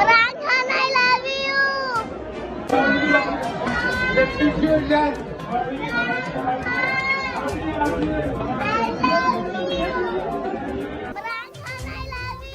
Imran Khan, I love you.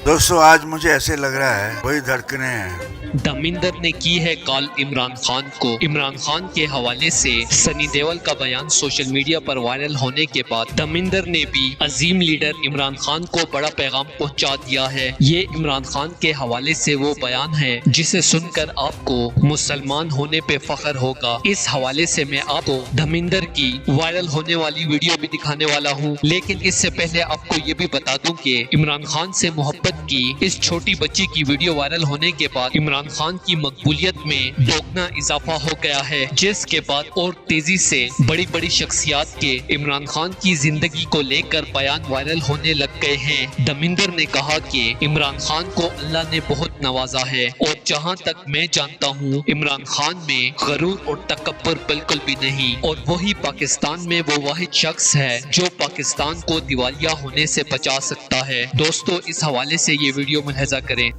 دوستو آج مجھے ایسے لگ رہا ہے وہی دھڑکنے ہیں۔ دھرمیندر نے کی ہے کال عمران خان کو۔ عمران خان کے حوالے سے سنی دیول کا بیان سوشل میڈیا پر وائرل ہونے کے بعد دھرمیندر نے بھی عظیم لیڈر عمران خان کو بڑا پیغام پہنچا دیا ہے۔ یہ عمران خان کے حوالے سے وہ بیان ہے جسے سن کر آپ کو مسلمان ہونے پہ فخر ہوگا۔ اس حوالے سے میں آپ کو دھرمیندر کی وائرل ہونے والی ویڈیو بھی دکھانے والا ہوں، لیکن اس سے پہلے آپ کو یہ بھی بتا دوں کہ عمران خان سے محبت کی اس چھوٹی بچی کی ویڈیو وائرل ہونے کے بعد عمران خان کی مقبولیت میں دوگنا اضافہ ہو گیا ہے، جس کے بعد اور تیزی سے بڑی بڑی شخصیات کے عمران خان کی زندگی کو لے کر بیان وائرل ہونے لگ گئے ہیں۔ دھرمیندر نے کہا کہ عمران خان کو اللہ نے بہت نوازا ہے اور جہاں تک میں جانتا ہوں عمران خان میں غرور اور تکبر بالکل بھی نہیں، اور وہی پاکستان میں وہ واحد شخص ہے جو پاکستان کو دیوالیہ ہونے سے بچا سکتا ہے۔ دوستو اس حوالے سے یہ ویڈیو ملاحظہ کریں۔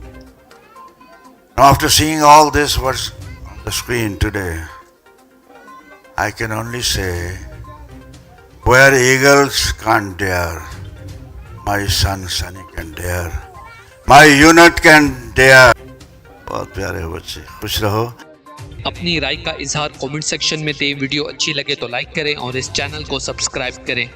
After seeing all this what's on the screen today, I can only say, where eagles can't dare, my son Sunny can dare, my unit can dare. بہت پیارے بچے، خوش رہو۔ اپنی رائے کا اظہار کامنٹ سیکشن میں دیں۔ ویڈیو اچھی لگے تو لائک کریں اور اس چینل کو سبسکرائب کریں۔